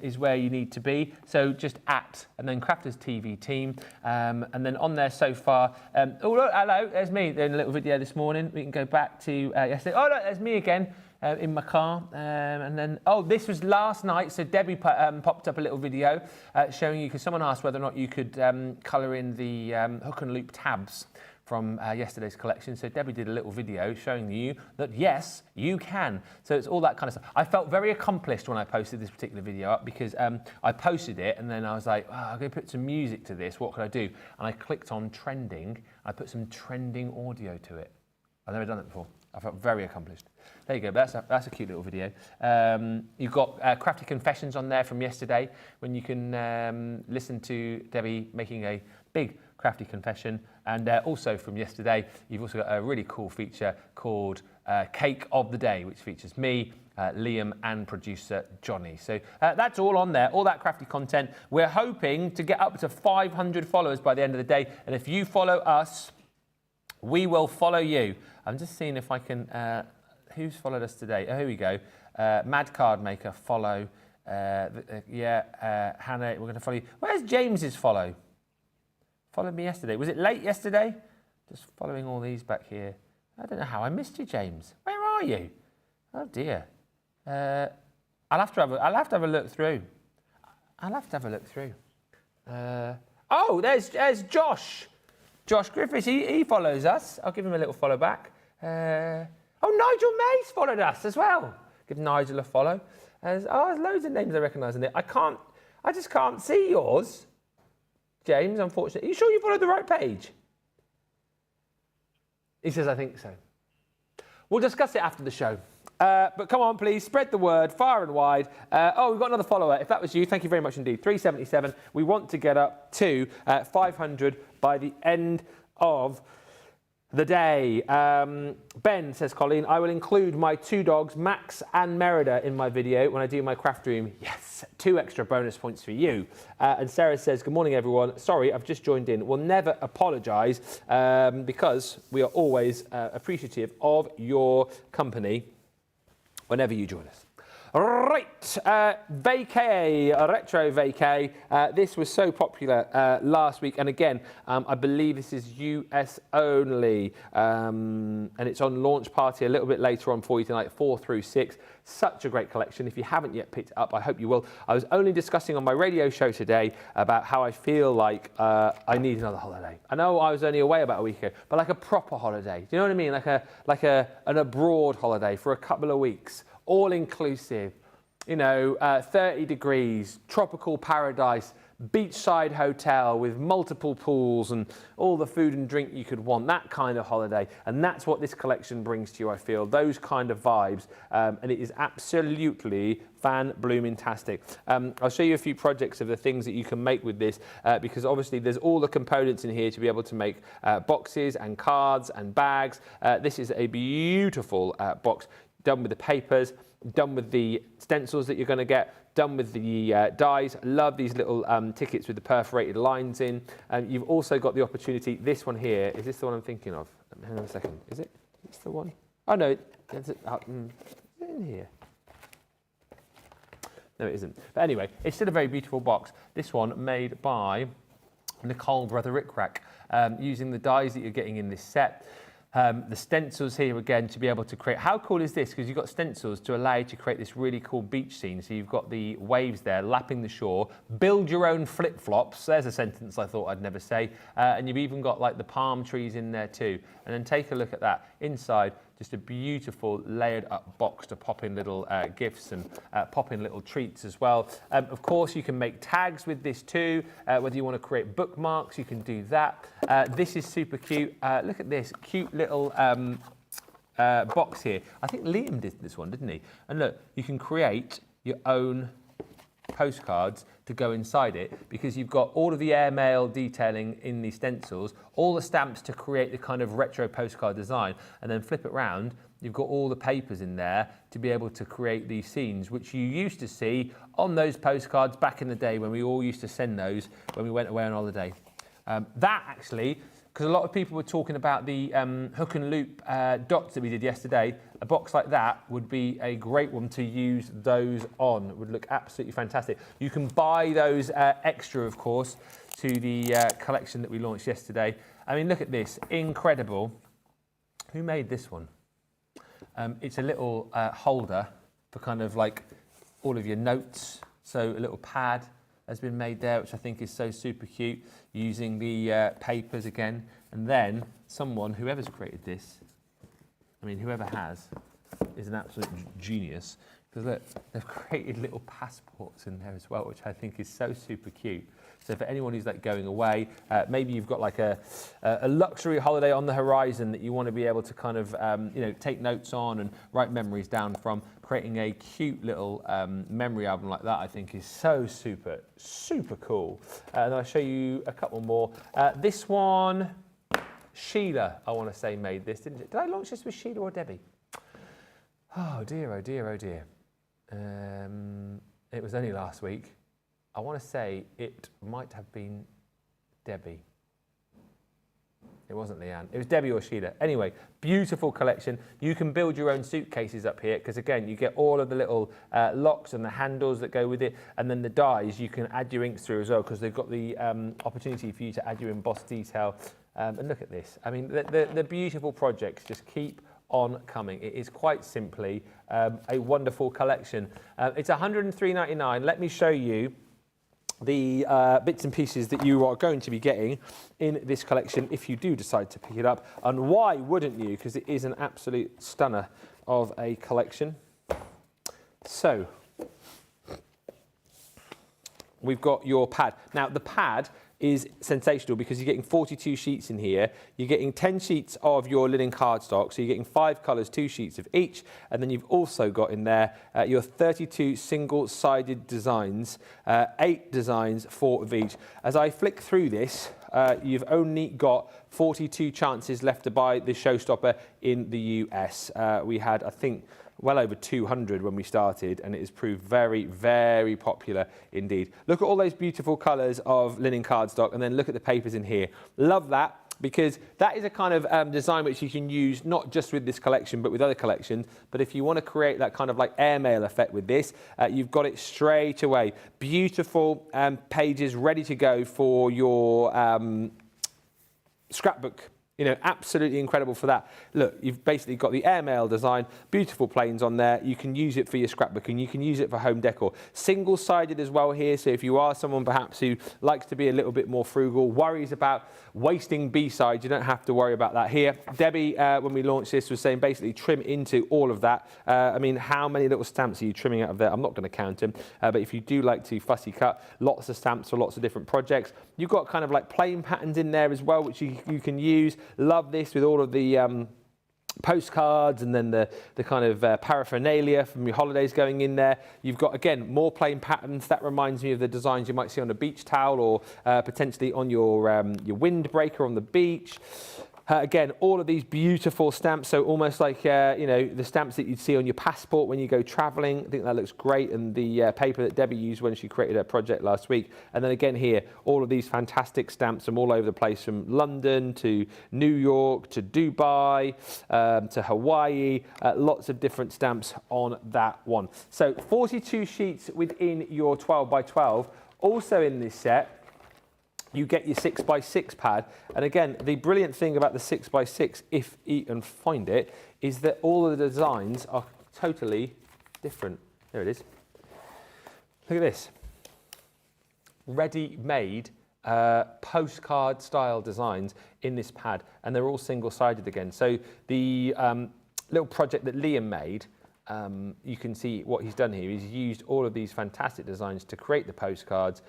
is where you need to be. So just at and then Crafters TV team, and then on there so far. Oh look, hello, there's me doing a little video this morning. We can go back to yesterday. Oh look, there's me again. In my car, and then, this was last night, so Debbie popped up a little video showing you, because someone asked whether or not you could colour in the hook and loop tabs from yesterday's collection. So Debbie did a little video showing you that, yes, you can. So it's all that kind of stuff. I felt very accomplished when I posted this particular video up, because I posted it and then I was like, I'm going to put some music to this. What could I do? And I clicked on trending. I put some trending audio to it. I've never done it before. I felt very accomplished. There you go, that's a cute little video. You've got Crafty Confessions on there from yesterday, when you can listen to Debbie making a big crafty confession. And also from yesterday, you've also got a really cool feature called Cake of the Day, which features me, Liam and producer Johnny. So that's all on there, all that crafty content. We're hoping to get up to 500 followers by the end of the day. And if you follow us, we will follow you. I'm just seeing if I can, who's followed us today? Oh, here we go. Mad Card Maker, follow. Hannah, we're going to follow you. Where's James's follow? Followed me yesterday. Was it late yesterday? Just following all these back here. I don't know how I missed you, James. Where are you? Oh dear. I'll have to have a look through. There's Josh. Josh Griffiths, he follows us. I'll give him a little follow back. Nigel Mays followed us as well. Give Nigel a follow. There's loads of names I recognise in there. I just can't see yours, James, unfortunately. Are you sure you followed the right page? He says, I think so. We'll discuss it after the show. But come on, please, spread the word far and wide. We've got another follower. If that was you, thank you very much indeed. 377. We want to get up to 500 by the end of the day. Ben, says Colleen, I will include my 2 dogs, Max and Merida, in my video when I do my craft room. Yes, 2 extra bonus points for you. And Sarah says, good morning, everyone. Sorry, I've just joined in. We'll never apologise because we are always appreciative of your company whenever you join us. Right, vacay, retro vacay. This was so popular last week, and again, I believe this is US only, and it's on launch party a little bit later on for you tonight, 4 through 6. Such a great collection. If you haven't yet picked it up, I hope you will. I was only discussing on my radio show today about how I feel like I need another holiday. I know I was only away about a week ago, but like a proper holiday. Do you know what I mean? Like an abroad holiday for a couple of weeks. All inclusive, 30 degrees, tropical paradise, beachside hotel with multiple pools and all the food and drink you could want, that kind of holiday. And that's what this collection brings to you, I feel, those kind of vibes. And it is absolutely fan-blooming-tastic. I'll show you a few projects of the things that you can make with this, because obviously there's all the components in here to be able to make boxes and cards and bags. This is a beautiful box, done with the papers, done with the stencils that you're going to get, done with the dies. Love these little tickets with the perforated lines in. You've also got the opportunity, this one here, is this the one I'm thinking of? Hang on a second, is it? Is this the one? Oh no, is it in here? No, it isn't. But anyway, it's still a very beautiful box. This one made by Nicole Brother Rickrack, using the dies that you're getting in this set. The stencils here again to be able to create. How cool is this? Because you've got stencils to allow you to create this really cool beach scene. So you've got the waves there lapping the shore. Build your own flip-flops. There's a sentence I thought I'd never say. And you've even got like the palm trees in there too. And then take a look at that. Inside, just a beautiful layered up box to pop in little gifts and pop in little treats as well. Of course, you can make tags with this too. Whether you want to create bookmarks, you can do that. This is super cute. Look at this cute little box here. I think Liam did this one, didn't he? And look, you can create your own postcards to go inside it, because you've got all of the airmail detailing in the stencils, all the stamps to create the kind of retro postcard design, and then flip it round, you've got all the papers in there to be able to create these scenes, which you used to see on those postcards back in the day when we all used to send those when we went away on holiday. That actually, because a lot of people were talking about the hook and loop dots that we did yesterday, a box like that would be a great one to use those on. It would look absolutely fantastic. You can buy those extra, of course, to the collection that we launched yesterday. I mean, look at this, incredible. Who made this one? It's a little holder for kind of like all of your notes. So a little pad has been made there, which I think is so super cute, using the papers again. And then someone, whoever's created this, I mean, whoever has, is an absolute genius. Because look, they've created little passports in there as well, which I think is so super cute. So for anyone who's like going away, maybe you've got like a luxury holiday on the horizon that you want to be able to kind of, take notes on and write memories down from, creating a cute little memory album like that, I think is so super, super cool. And I'll show you a couple more. This one, Sheila, I want to say, made this, didn't it? Did I launch this with Sheila or Debbie? Oh dear, oh dear, oh dear. It was only last week. I want to say it might have been Debbie. It wasn't Leanne. It was Debbie or Sheila. Anyway, beautiful collection. You can build your own suitcases up here because, again, you get all of the little locks and the handles that go with it. And then the dies, you can add your inks through as well because they've got the opportunity for you to add your embossed detail. And look at this. I mean, the beautiful projects just keep on coming. It is quite simply a wonderful collection. It's $103.99. Let me show you the bits and pieces that you are going to be getting in this collection if you do decide to pick it up. And why wouldn't you? Because it is an absolute stunner of a collection. So, we've got your pad. Now, the pad is sensational because you're getting 42 sheets in here. You're getting 10 sheets of your linen cardstock, so you're getting 5 colours, 2 sheets of each, and then you've also got in there your 32 single-sided designs, 8 designs, 4 of each. As I flick through this, you've only got 42 chances left to buy the showstopper in the US. We had, I think, well over 200 when we started, and it has proved very, very popular indeed. Look at all those beautiful colours of linen cardstock, and then look at the papers in here. Love that. because that is a kind of design which you can use not just with this collection but with other collections. But if you want to create that kind of like airmail effect with this, you've got it straight away. Beautiful pages ready to go for your scrapbook. You know, absolutely incredible for that. Look, you've basically got the airmail design, beautiful planes on there. You can use it for your scrapbook and you can use it for home decor. Single-sided as well here, so if you are someone perhaps who likes to be a little bit more frugal, worries about wasting B-sides, you don't have to worry about that here. Debbie, when we launched this, was saying basically trim into all of that. I mean, how many little stamps are you trimming out of there? I'm not going to count them, but if you do like to fussy cut, lots of stamps for lots of different projects. You've got kind of like plain patterns in there as well, which you can use. Love this with all of the postcards and then the kind of paraphernalia from your holidays going in there. You've got, again, more plain patterns. That reminds me of the designs you might see on a beach towel or potentially on your windbreaker on the beach. Again, all of these beautiful stamps, so almost like, you know, the stamps that you'd see on your passport when you go travelling. I think that looks great, and the paper that Debbie used when she created her project last week. And then again here, all of these fantastic stamps from all over the place, from London to New York to Dubai to Hawaii, lots of different stamps on that one. So 42 sheets within your 12 by 12. Also in this set, you get your 6x6 pad. And again, the brilliant thing about the 6x6, if you can find it, is that all of the designs are totally different. There it is. Look at this. Ready-made postcard style designs in this pad, and they're all single-sided again. So the little project that Liam made, you can see what he's done here. He's used all of these fantastic designs to create the postcards,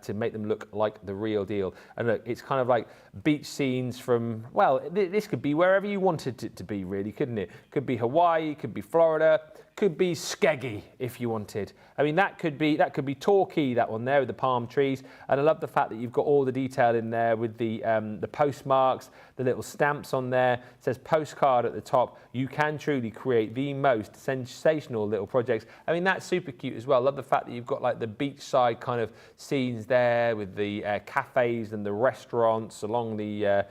to make them look like the real deal. And look, it's kind of like beach scenes from, well, this could be wherever you wanted it to be, really, couldn't it? Could be Hawaii, could be Florida, could be Skeggy if you wanted. I mean, that could be Torquay, that one there with the palm trees. And I love the fact that you've got all the detail in there with the postmarks, the little stamps on there. It says postcard at the top. You can truly create the most sensational little projects. I mean, that's super cute as well. I love the fact that you've got like the beachside kind of scenes there with the cafes and the restaurants along the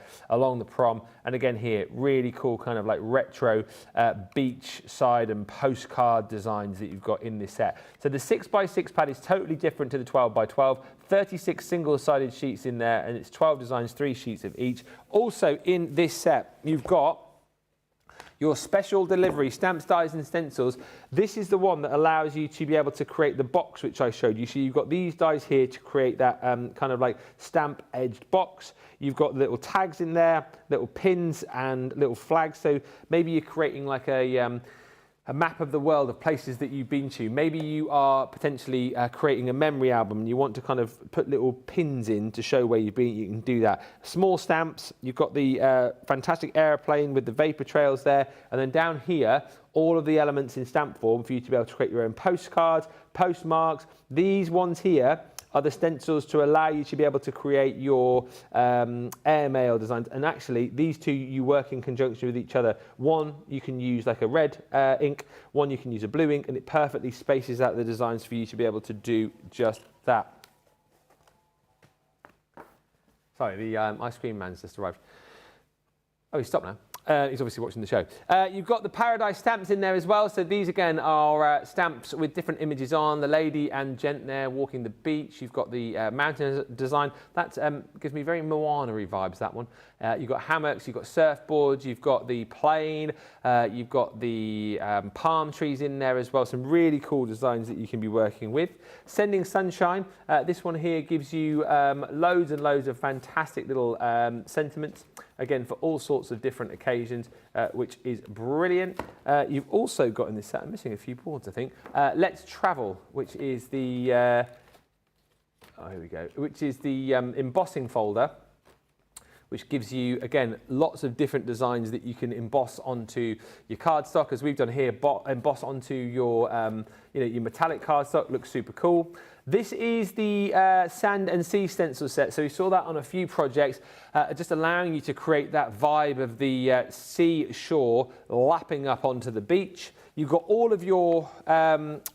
prom. And again here, really cool kind of like retro beachside and postcard designs that you've got in this set. So the 6x6 pad is totally different to the 12x12. 36 single-sided sheets in there, and it's 12 designs, 3 sheets of each. Also in this set, you've got your special delivery stamps, dies and stencils. This is the one that allows you to be able to create the box which I showed you. So you've got these dies here to create that kind of like stamp edged box. You've got little tags in there, little pins and little flags. So maybe you're creating like a map of the world of places that you've been to. Maybe you are potentially creating a memory album and you want to kind of put little pins in to show where you've been. You can do that. Small stamps, you've got the fantastic airplane with the vapor trails there. And then down here, all of the elements in stamp form for you to be able to create your own postcards, postmarks. These ones here are the stencils to allow you to be able to create your airmail designs. And actually, these two, you work in conjunction with each other. One, you can use like a red ink. One, you can use a blue ink, and it perfectly spaces out the designs for you to be able to do just that. Sorry, the ice cream man's just arrived. Oh, he's stopped now. He's obviously watching the show. You've got the Paradise stamps in there as well. So these, again, are stamps with different images on. The lady and gent there walking the beach. You've got the mountain design. That gives me very Moana-y vibes, that one. You've got hammocks, you've got surfboards, you've got the plane, you've got the palm trees in there as well. Some really cool designs that you can be working with. Sending Sunshine. This one here gives you loads and loads of fantastic little sentiments. Again, for all sorts of different occasions, which is brilliant. You've also got in this set, I'm missing a few boards, I think, Let's Travel, which is the, here we go, which is the embossing folder, which gives you, again, lots of different designs that you can emboss onto your cardstock, as we've done here, emboss onto your, your metallic cardstock. Looks super cool. This is the sand and sea stencil set. So we saw that on a few projects, just allowing you to create that vibe of the seashore lapping up onto the beach. You've got all of your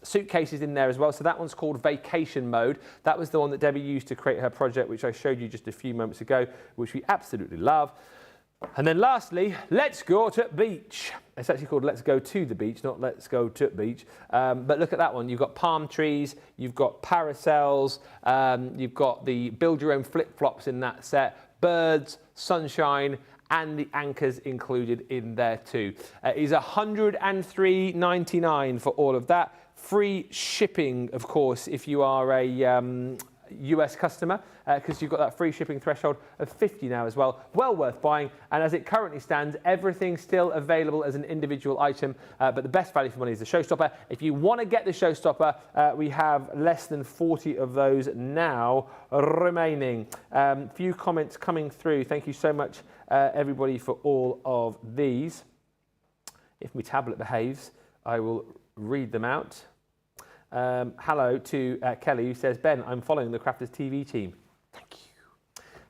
suitcases in there as well. So that one's called Vacation Mode. That was the one that Debbie used to create her project, which I showed you just a few moments ago, which we absolutely love. And then lastly, Let's Go to Beach. It's actually called Let's Go to the Beach, not Let's Go to Beach. But look at that one. You've got palm trees, you've got parasols, you've got the build your own flip-flops in that set, birds, sunshine, and the anchors included in there too. It is $103.99 for all of that. Free shipping, of course, if you are a US customer, because you've got that free shipping threshold of 50 now as well. Well worth buying, and as it currently stands, everything's still available as an individual item, but the best value for money is the showstopper. If you want to get the showstopper, we have less than 40 of those now remaining. Few comments coming through. Thank you so much, everybody, for all of these. If my tablet behaves, I will read them out. Hello to Kelly, who says, Ben, I'm following the Crafters TV team. Thank you.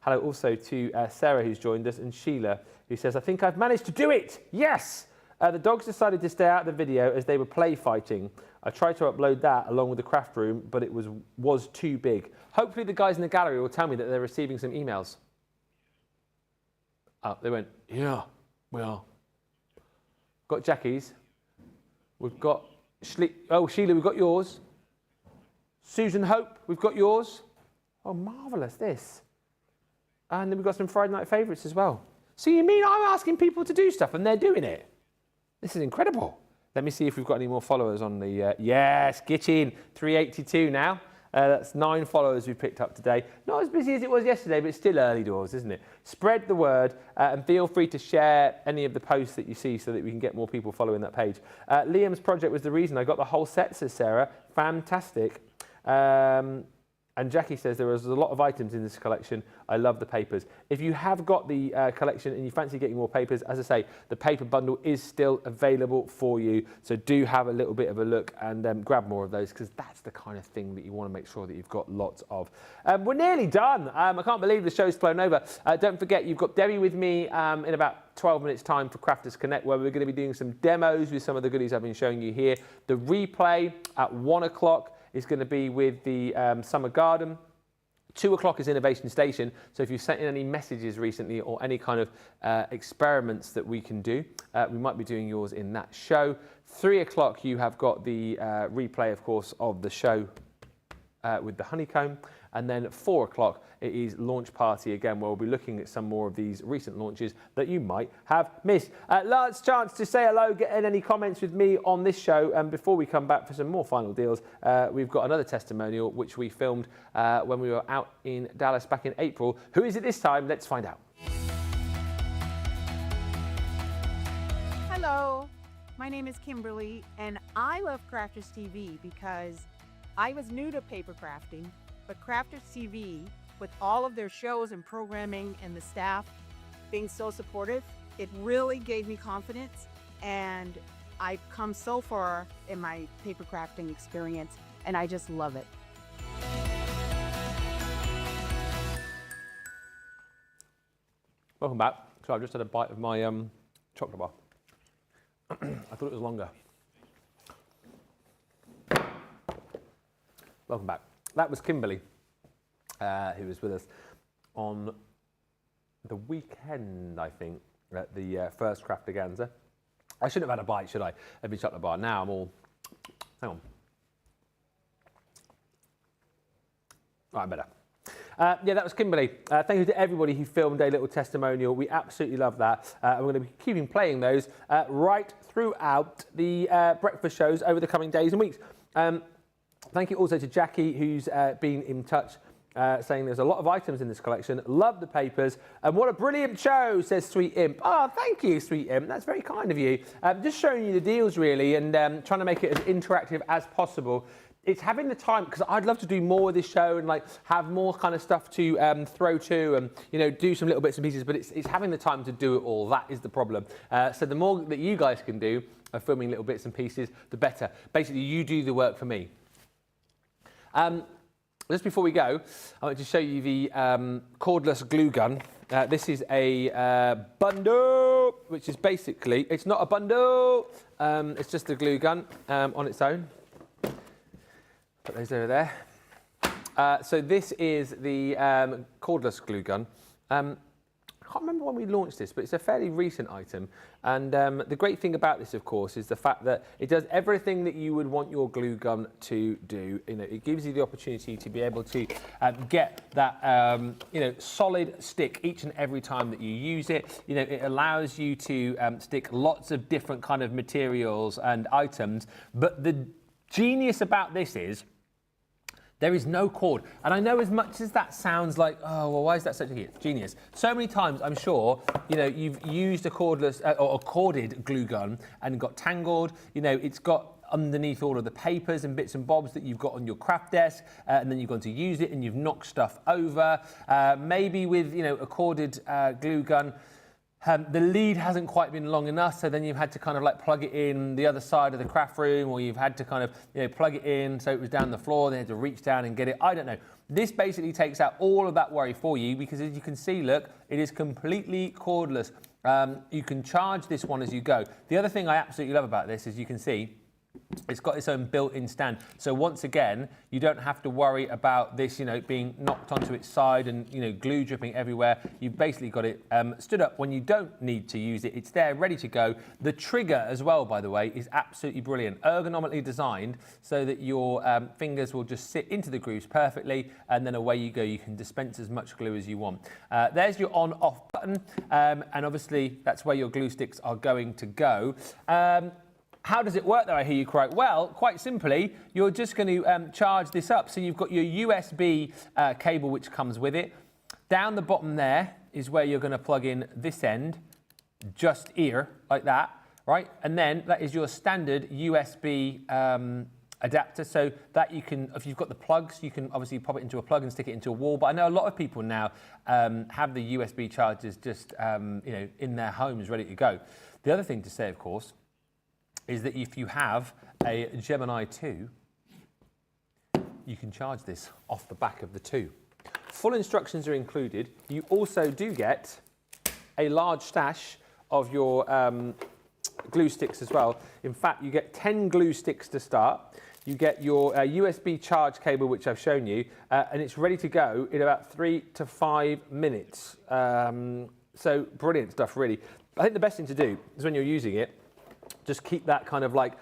Hello also to Sarah, who's joined us, and Sheila, who says, I think I've managed to do it. Yes. The dogs decided to stay out of the video as they were play fighting. I tried to upload that along with the craft room, but it was too big. Hopefully the guys in the gallery will tell me that they're receiving some emails. Oh, they went, yeah, well. Got Jackie's. We've got Sheila, we've got yours. Susan Hope, we've got yours. Oh, marvellous, this. And then we've got some Friday Night Favourites as well. So you mean I'm asking people to do stuff and they're doing it? This is incredible. Let me see if we've got any more followers on the... yes, get in. 382 now. That's 9 followers we picked up today. Not as busy as it was yesterday, but it's still early doors, isn't it? Spread the word and feel free to share any of the posts that you see so that we can get more people following that page. Liam's project was the reason I got the whole set, says Sarah. Fantastic. And Jackie says there was a lot of items in this collection. I love the papers. If you have got the collection and you fancy getting more papers, as I say, the paper bundle is still available for you. So do have a little bit of a look and grab more of those, because that's the kind of thing that you want to make sure that you've got lots of. We're nearly done. I can't believe the show's flown over. Don't forget, you've got Debbie with me in about 12 minutes time for Crafters Connect, where we're going to be doing some demos with some of the goodies I've been showing you here. The replay at 1 o'clock is going to be with the Summer Garden. 2 o'clock is Innovation Station. So if you've sent in any messages recently or any kind of experiments that we can do, we might be doing yours in that show. 3 o'clock, you have got the replay, of course, of the show with the honeycomb. And then 4 o'clock, it is launch party again, where we'll be looking at some more of these recent launches that you might have missed. Last chance to say hello, get in any comments with me on this show. And before we come back for some more final deals, we've got another testimonial, which we filmed when we were out in Dallas back in April. Who is it this time? Let's find out. Hello, my name is Kimberly, and I love Crafters TV because I was new to paper crafting, but Crafters TV, with all of their shows and programming and the staff being so supportive, it really gave me confidence, and I've come so far in my paper crafting experience, and I just love it. Welcome back. So I've just had a bite of my chocolate bar. I thought it was longer. Welcome back. That was Kimberly, who was with us on the weekend, I think, at the first Craftaganza. I shouldn't have had a bite, should I? Of my chocolate bar. Now I'm all... Hang on. Right, better. Yeah, that was Kimberly. Thank you to everybody who filmed a little testimonial. We absolutely love that. We're going to be keeping playing those right throughout the breakfast shows over the coming days and weeks. Thank you also to Jackie, who's been in touch, saying there's a lot of items in this collection. Love the papers. And what a brilliant show, says Sweet Imp. Oh, thank you, Sweet Imp. That's very kind of you. Just showing you the deals, really, and trying to make it as interactive as possible. It's having the time, because I'd love to do more with this show and like have more kind of stuff to throw to and, you know, do some little bits and pieces, but it's having the time to do it all. That is the problem. So the more that you guys can do of filming little bits and pieces, the better. Basically, you do the work for me. just before we go, I want to show you the cordless glue gun. This is a bundle, which is basically, it's not a bundle, it's just a glue gun on its own. Put those over there. So this is the cordless glue gun. I can't remember when we launched this, but it's a fairly recent item. And the great thing about this, of course, is the fact that it does everything that you would want your glue gun to do. You know, it gives you the opportunity to be able to get that you know, solid stick each and every time that you use it. You know, it allows you to stick lots of different kind of materials and items. But the genius about this is there is no cord. And I know, as much as that sounds like, oh, well, why is that such a genius? So many times, I'm sure, you know, you've used a cordless or a corded glue gun and got tangled. You know, it's got underneath all of the papers and bits and bobs that you've got on your craft desk, and then you've gone to use it and you've knocked stuff over. Maybe with, you know, a corded glue gun, the lead hasn't quite been long enough, so then you've had to kind of like plug it in the other side of the craft room, or you've had to kind of, you know, plug it in so it was down the floor, then you had to reach down and get it. I don't know. This basically takes out all of that worry for you, because as you can see, look, it is completely cordless. You can charge this one as you go. The other thing I absolutely love about this is you can see it's got its own built-in stand. So once again, you don't have to worry about this, you know, being knocked onto its side and, you know, glue dripping everywhere. You've basically got it stood up when you don't need to use it. It's there, ready to go. The trigger as well, by the way, is absolutely brilliant. Ergonomically designed so that your fingers will just sit into the grooves perfectly, and then away you go. You can dispense as much glue as you want. There's your on-off button, and obviously that's where your glue sticks are going to go. How does it work, though, I hear you cry? Well, quite simply, you're just going to charge this up. So you've got your USB cable, which comes with it. Down the bottom there is where you're going to plug in this end, just here, like that, right? And then that is your standard USB adapter, so that you can, if you've got the plugs, you can obviously pop it into a plug and stick it into a wall. But I know a lot of people now have the USB chargers just you know, in their homes ready to go. The other thing to say, of course, is that if you have a Gemini 2, you can charge this off the back of the 2. Full instructions are included. You also do get a large stash of your glue sticks as well. In fact, you get 10 glue sticks to start. You get your USB charge cable, which I've shown you, and it's ready to go in about 3 to 5 minutes. So brilliant stuff, really. I think the best thing to do is when you're using it, just keep that kind of like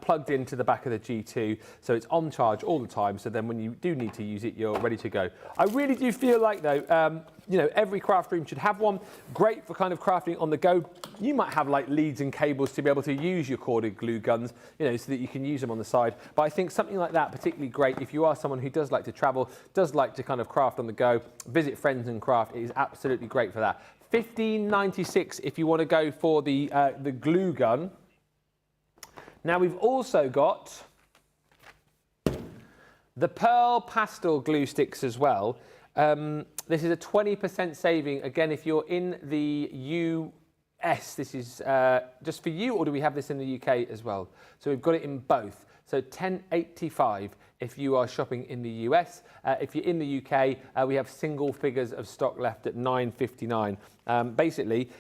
plugged into the back of the G2, so it's on charge all the time, so then when you do need to use it, you're ready to go. I really do feel like, though, you know, every craft room should have one. Great for kind of crafting on the go. You might have like leads and cables to be able to use your corded glue guns, you know, so that you can use them on the side. But I think something like that particularly great if you are someone who does like to travel, does like to kind of craft on the go, visit friends and craft. It is absolutely great for that. $15.96 if you want to go for the glue gun. Now we've also got the Pearl Pastel glue sticks as well. This is a 20% saving. Again, if you're in the US, this is just for you, or do we have this in the UK as well? So we've got it in both. So $10.85 if you are shopping in the US. If you're in the UK, we have single figures of stock left at $9.59. Basically,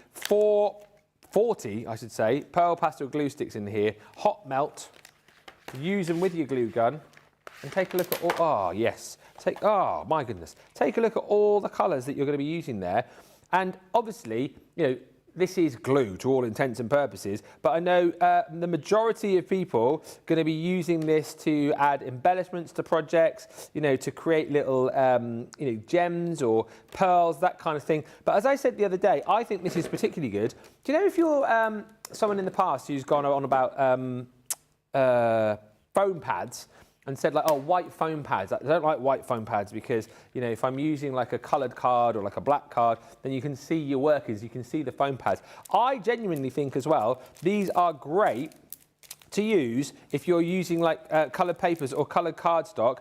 40, I should say, Pearl Pastel glue sticks in here, hot melt, use them with your glue gun, and take a look at all, oh yes, oh my goodness, take a look at all the colours that you're going to be using there. And obviously, you know, this is glue to all intents and purposes, but I know the majority of people are going to be using this to add embellishments to projects, you know, to create little, you know, gems or pearls, that kind of thing. But as I said the other day, I think this is particularly good. Do you know, if you're someone in the past who's gone on about foam pads, and said like, oh, white foam pads. I don't like white foam pads because, you know, if I'm using like a coloured card or like a black card, then you can see your workers, you can see the foam pads. I genuinely think as well, these are great to use if you're using like coloured papers or coloured cardstock,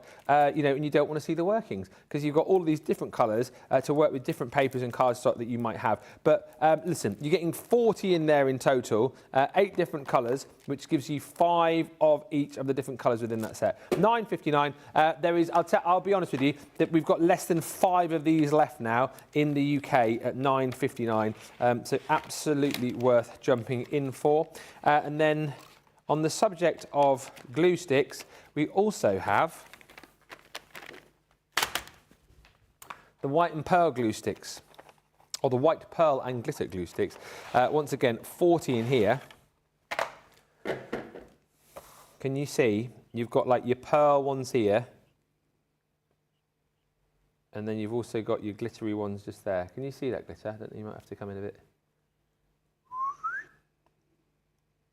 you know, and you don't want to see the workings, because you've got all of these different colours to work with different papers and cardstock that you might have. But listen, you're getting 40 in there in total, 8 different colours, which gives you 5 of each of the different colours within that set. £9.59. There is, I'll be honest with you, that we've got less than 5 of these left now in the UK at £9.59. So absolutely worth jumping in for. And then on the subject of glue sticks, we also have the white and pearl glue sticks, or the white pearl and glitter glue sticks. Once again, 40 in here. Can you see? You've got like your pearl ones here, and then you've also got your glittery ones just there. Can you see that glitter? I don't know, you might have to come in a bit.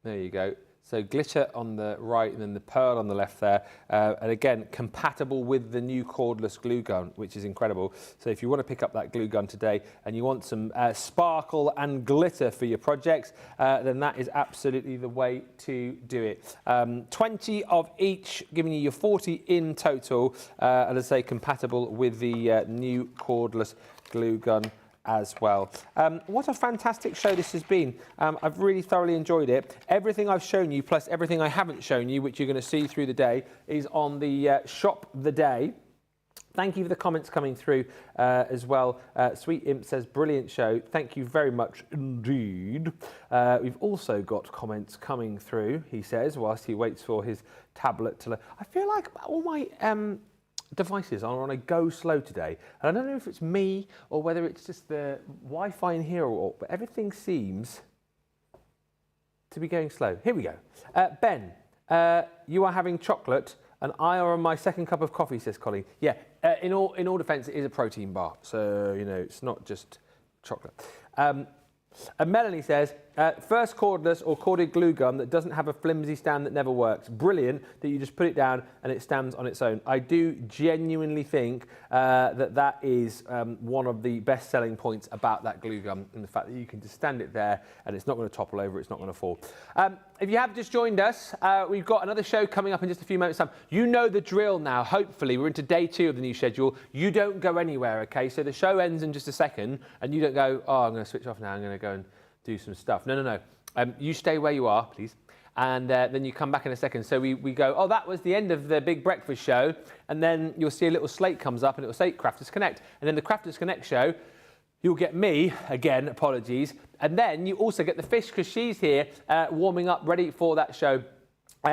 There you go. So glitter on the right and then the pearl on the left there. And again, compatible with the new cordless glue gun, which is incredible. So if you want to pick up that glue gun today and you want some sparkle and glitter for your projects, then that is absolutely the way to do it. 20 of each, giving you your 40 in total. And as I say, compatible with the new cordless glue gun as well. What a fantastic show this has been. I've really thoroughly enjoyed it. Everything I've shown you, plus everything I haven't shown you, which you're going to see through the day, is on the Shop the Day. Thank you for the comments coming through as well. Sweet Imp says, brilliant show. Thank you very much indeed. We've also got comments coming through, he says, whilst he waits for his tablet to... I feel like all my... devices are on a go slow today, and I don't know if it's me or whether it's just the Wi-Fi in here or what, but everything seems to be going slow. Here we go. Ben, you are having chocolate and I are on my second cup of coffee, says Colleen. Yeah, in all defence, it is a protein bar, so you know it's not just chocolate. And Melanie says, first cordless or corded glue gun that doesn't have a flimsy stand that never works. Brilliant that you just put it down and it stands on its own. I do genuinely think that is one of the best selling points about that glue gun, and the fact that you can just stand it there and it's not going to topple over, it's not going to fall. If you have just joined us, we've got another show coming up in just a few moments' time. You know the drill now, hopefully. We're into day 2 of the new schedule. You don't go anywhere, okay? So the show ends in just a second and you don't go, oh, I'm going to switch off now, I'm going to go and do some stuff. No. You stay where you are, please. And then you come back in a second. So we go, oh, that was the end of the big breakfast show. And then you'll see a little slate comes up and it will say Crafters Connect. And then the Crafters Connect show, you'll get me, again, apologies. And then you also get the fish, because she's here warming up, ready for that show.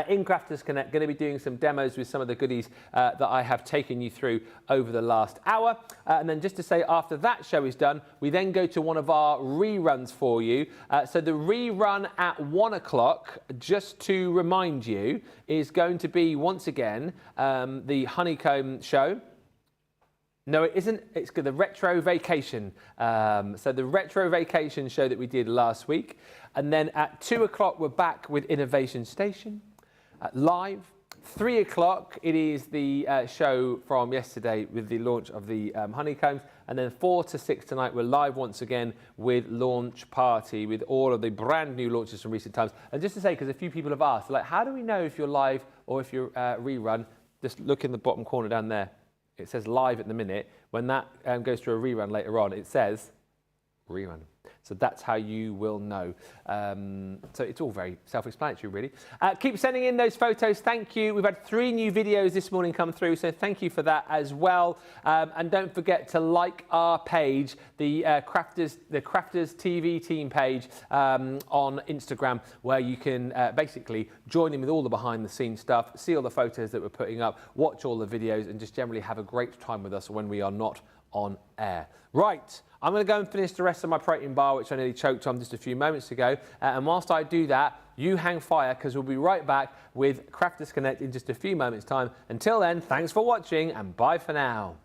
In Crafters Connect, going to be doing some demos with some of the goodies that I have taken you through over the last hour. And then just to say, after that show is done, we then go to one of our reruns for you. So the rerun at 1 o'clock, just to remind you, is going to be, once again, the Honeycomb show. No, it isn't. It's the Retro Vacation. So the Retro Vacation show that we did last week. And then at 2 o'clock, we're back with Innovation Station. Live. 3 o'clock, it is the show from yesterday with the launch of the Honeycombs. And then 4 to 6 tonight, we're live once again with Launch Party, with all of the brand new launches from recent times. And just to say, because a few people have asked, like, how do we know if you're live or if you're rerun? Just look in the bottom corner down there. It says live at the minute. When that goes to a rerun later on, it says rerun. So that's how you will know. So it's all very self-explanatory, really. Keep sending in those photos. Thank you. We've had 3 new videos this morning come through, so thank you for that as well. And don't forget to like our page, the Crafters TV team page on Instagram, where you can basically join in with all the behind-the-scenes stuff, see all the photos that we're putting up, watch all the videos, and just generally have a great time with us when we are not on air. Right. I'm going to go and finish the rest of my protein bar, which I nearly choked on just a few moments ago. And whilst I do that, you hang fire, because we'll be right back with Crafters Connect in just a few moments' time. Until then, thanks for watching and bye for now.